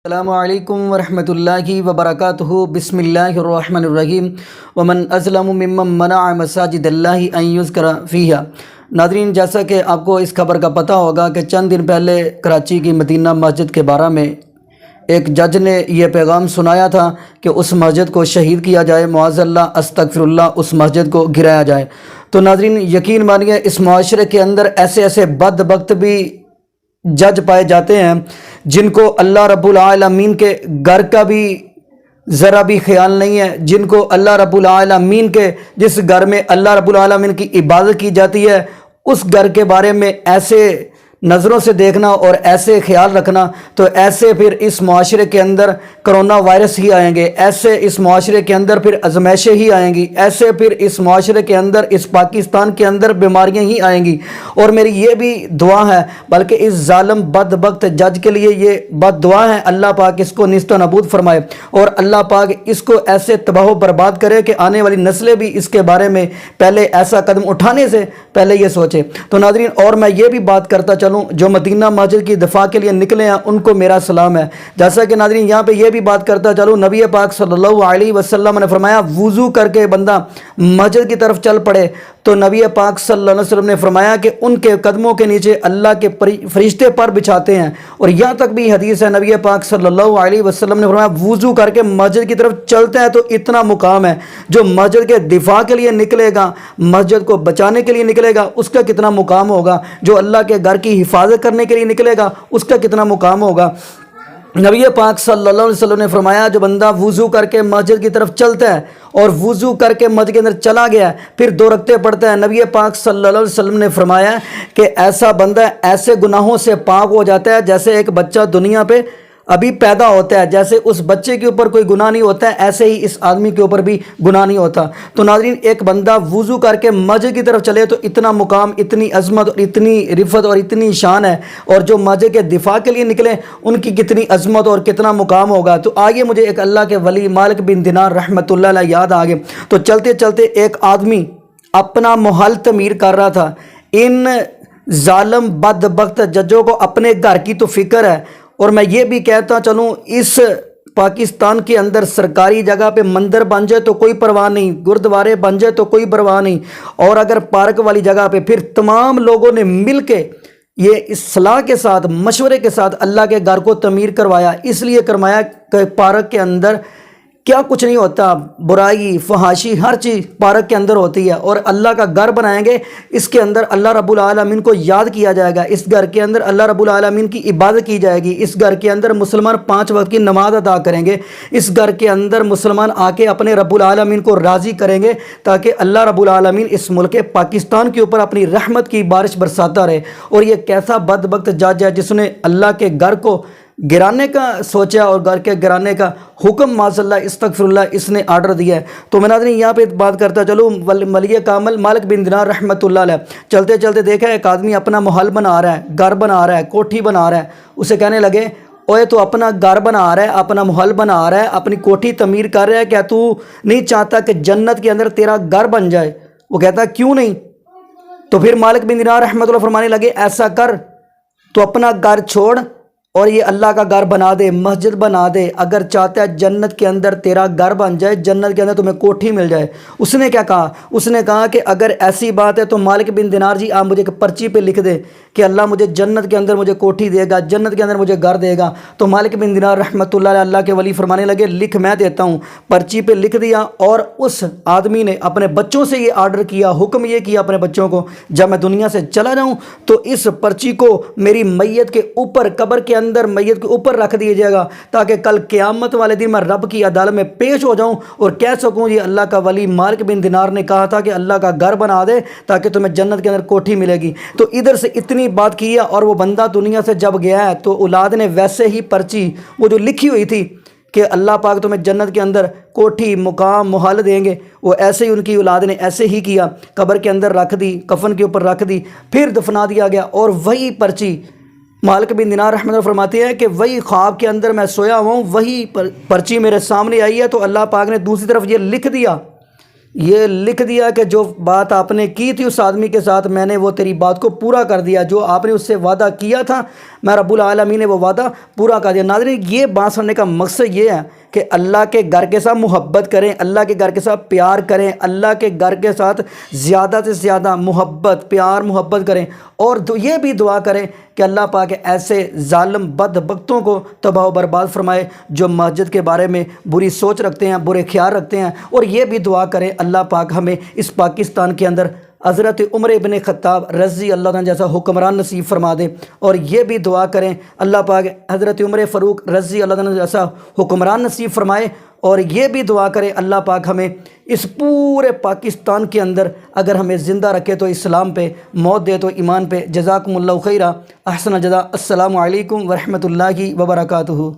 السلام علیکم ورحمۃ اللہ وبرکاتہ۔ بسم اللہ الرحمن الرحیم۔ ومن اظلم ممن منع مساجد اللہ ان یذکر فیہا۔ ناظرین، جیسا کہ آپ کو اس خبر کا پتہ ہوگا کہ چند دن پہلے کراچی کی مدینہ مسجد کے بارے میں ایک جج نے یہ پیغام سنایا تھا کہ اس مسجد کو شہید کیا جائے، معاذ اللہ، استغفر اللہ، اس مسجد کو گرایا جائے۔ تو ناظرین، یقین مانیے اس معاشرے کے اندر ایسے بدبخت بھی جج پائے جاتے ہیں جن کو اللہ رب العالمین کے گھر کا بھی ذرا بھی خیال نہیں ہے، جن کو اللہ رب العالمین کے جس گھر میں اللہ رب العالمین کی عبادت کی جاتی ہے اس گھر کے بارے میں ایسے نظروں سے دیکھنا اور ایسے خیال رکھنا، تو ایسے پھر اس معاشرے کے اندر کرونا وائرس ہی آئیں گے، ایسے اس معاشرے کے اندر پھر آزمائشیں ہی آئیں گی، ایسے پھر اس معاشرے کے اندر اس پاکستان کے اندر بیماریاں ہی آئیں گی۔ اور میری یہ بھی دعا ہے، بلکہ اس ظالم بدبخت جج کے لیے یہ بد دعا ہے، اللہ پاک اس کو نیست و نابود فرمائے اور اللہ پاک اس کو ایسے تباہ و برباد کرے کہ آنے والی نسلیں بھی اس کے بارے میں پہلے ایسا قدم اٹھانے سے پہلے یہ سوچے۔ تو ناظرین، اور میں یہ بھی بات کرتا چلوں، جو مدینہ مسجد کی دفاع کے لیے نکلے ہیں ان کو میرا سلام ہے۔ جیسا کہ ناظرین یہاں پہ یہ بھی بات کرتا چلوں، نبی پاک صلی اللہ علیہ وسلم نے فرمایا وضو کر کے بندہ مسجد کی طرف چل پڑے تو نبی پاک صلی اللہ علیہ وسلم نے فرمایا کہ ان کے قدموں کے نیچے اللہ کے فرشتے پر بچھاتے ہیں۔ اور یہاں تک بھی حدیث ہے، نبی پاک صلی اللہ علیہ وسلم نے فرمایا وضو کر کے مسجد کی طرف چلتے ہیں تو اتنا مقام ہے، جو مسجد کے دفاع کے لیے نکلے گا، مسجد کو بچانے کے لیے نکلے گا، اس کا کتنا مقام ہوگا، جو اللہ کے گھر کی حفاظت کرنے کے لیے نکلے گا اس کا کتنا مقام ہوگا۔ نبی پاک صلی اللہ علیہ وسلم نے فرمایا جو بندہ وضو کر کے مسجد کی طرف چلتا ہے اور وضو کر کے مسجد کے اندر چلا گیا پھر 2 رکعتیں پڑھتا ہے، نبی پاک صلی اللہ علیہ وسلم نے فرمایا کہ ایسا بندہ ایسے گناہوں سے پاک ہو جاتا ہے جیسے ایک بچہ دنیا پہ ابھی پیدا ہوتا ہے، جیسے اس بچے کے اوپر کوئی گناہ نہیں ہوتا ہے ایسے ہی اس آدمی کے اوپر بھی گناہ نہیں ہوتا۔ تو ناظرین، ایک بندہ وضو کر کے مسجد کی طرف چلے تو اتنا مقام، اتنی عظمت اور اتنی رفت اور اتنی شان ہے، اور جو مسجد کے دفاع کے لیے نکلے ان کی کتنی عظمت اور کتنا مقام ہوگا۔ تو آگے مجھے ایک اللہ کے ولی مالک بن دینار رحمۃ اللہ علیہ یاد آگے، تو چلتے چلتے ایک آدمی اپنا محل تعمیر کر رہا تھا۔ ان ظالم بدبخت ججوں کو اپنے گھر کی تو فکر ہے، اور میں یہ بھی کہتا چلوں اس پاکستان کے اندر سرکاری جگہ پہ مندر بن جائے تو کوئی پرواہ نہیں، گردوارے بن جائے تو کوئی پرواہ نہیں، اور اگر پارک والی جگہ پہ پھر تمام لوگوں نے مل کے یہ اصلاح کے ساتھ مشورے کے ساتھ اللہ کے گھر کو تعمیر کروایا، اس لیے کروایا کہ پارک کے اندر کیا کچھ نہیں ہوتا، برائی فحاشی ہر چیز پارک کے اندر ہوتی ہے، اور اللہ کا گھر بنائیں گے، اس کے اندر اللہ رب العالمین کو یاد کیا جائے گا، اس گھر کے اندر اللہ رب العالمین کی عبادت کی جائے گی، اس گھر کے اندر مسلمان 5 وقت کی نماز ادا کریں گے، اس گھر کے اندر مسلمان آ کے اپنے رب العالمین کو راضی کریں گے تاکہ اللہ رب العالمین اس ملک پاکستان کے اوپر اپنی رحمت کی بارش برساتا رہے۔ اور یہ کیسا بدبخت جج ہے جس نے اللہ کے گھر کو گرانے کا سوچا اور گھر کے گرانے کا حکم معاذ اللہ استغفر اللہ اس نے آرڈر دیا ہے۔ تو میں ناظرین یہاں پہ بات کرتا چلوں، ولی کامل مالک بن دینار رحمۃ اللہ علیہ چلتے چلتے دیکھا ایک آدمی اپنا محل بنا رہا ہے، گھر بنا رہا ہے، کوٹھی بنا رہا ہے، اسے کہنے لگے اوے تو اپنا گھر بنا رہا ہے، اپنا محل بنا رہا ہے، اپنی کوٹھی تعمیر کر رہا ہے، کیا تو نہیں چاہتا کہ جنت کے اندر تیرا گھر بن جائے؟ وہ کہتا کیوں نہیں؟ تو پھر مالک بن دینار رحمۃ اللہ فرمانے لگے ایسا کر، تو اپنا گھر چھوڑ اور یہ اللہ کا گھر بنا دے، مسجد بنا دے، اگر چاہتا ہے جنت کے اندر تیرا گھر بن جائے، جنت کے اندر تمہیں کوٹھی مل جائے۔ اس نے کیا کہا؟ اس نے کہا کہ اگر ایسی بات ہے تو مالک بن دینار جی آپ مجھے پرچی پہ لکھ دے کہ اللہ مجھے جنت کے اندر مجھے کوٹھی دے گا، جنت کے اندر مجھے گھر دے گا۔ تو مالک بن دینار رحمۃ اللہ علیہ اللہ کے ولی فرمانے لگے لکھ میں دیتا ہوں۔ پرچی پہ لکھ دیا، اور اس آدمی نے اپنے بچوں سے یہ آرڈر کیا، حکم یہ کیا اپنے بچوں کو جب میں دنیا سے چلا جاؤں تو اس پرچی کو میری میت کے اوپر، قبر کے اندر میت کے اوپر رکھ دیجیے گا تاکہ کل قیامت والے دن میں رب کی عدالت میں پیش ہو جاؤں اور کہہ سکوں یہ اللہ کا ولی مالک بن دینار نے کہا تھا کہ اللہ کا گھر بنا دے تاکہ تمہیں جنت کے اندر کوٹھی ملے گی۔ تو ادھر سے اتنی بات کی ہے، اور وہ بندہ دنیا سے جب گیا ہے تو اولاد نے ویسے ہی پرچی وہ جو لکھی ہوئی تھی کہ اللہ پاک تمہیں جنت کے اندر کوٹھی مقام محل دیں گے، وہ ایسے ہی ان کی اولاد نے ایسے ہی کیا، قبر کے اندر رکھ دی، کفن کے اوپر رکھ دی، پھر دفنا دیا گیا۔ اور وہی پرچی مالک بن دینار رحمۃ اللہ فرماتے ہیں کہ وہی خواب کے اندر میں سویا ہوا ہوں، وہی پرچی میرے سامنے آئی ہے، تو اللہ پاک نے دوسری طرف یہ لکھ دیا، یہ لکھ دیا کہ جو بات آپ نے کی تھی اس آدمی کے ساتھ، میں نے وہ تیری بات کو پورا کر دیا، جو آپ نے اس سے وعدہ کیا تھا میں رب العالمین نے وہ وعدہ پورا کر دیا۔ ناظرین، یہ بات سننے کا مقصد یہ ہے کہ اللہ کے گھر کے ساتھ محبت کریں، اللہ کے گھر کے ساتھ پیار کریں، اللہ کے گھر کے ساتھ زیادہ سے زیادہ محبت پیار محبت کریں، اور یہ بھی دعا کریں کہ اللہ پاک ایسے ظالم بدبختوں کو تباہ و برباد فرمائے جو مسجد کے بارے میں بری سوچ رکھتے ہیں، برے خیال رکھتے ہیں۔ اور یہ بھی دعا کریں اللہ پاک ہمیں اس پاکستان کے اندر حضرت عمر ابن خطاب رضی اللہ عنہ جیسا حکمران نصیب فرما دے، اور یہ بھی دعا کریں اللہ پاک حضرت عمر فاروق رضی اللہ عنہ جیسا حکمران نصیب فرمائے، اور یہ بھی دعا کریں اللہ پاک ہمیں اس پورے پاکستان کے اندر اگر ہمیں زندہ رکھے تو اسلام پہ، موت دے تو ایمان پہ۔ جزاکم اللہ خیرہ، احسن الجزاء۔ السلام علیکم ورحمۃ اللہ وبرکاتہ۔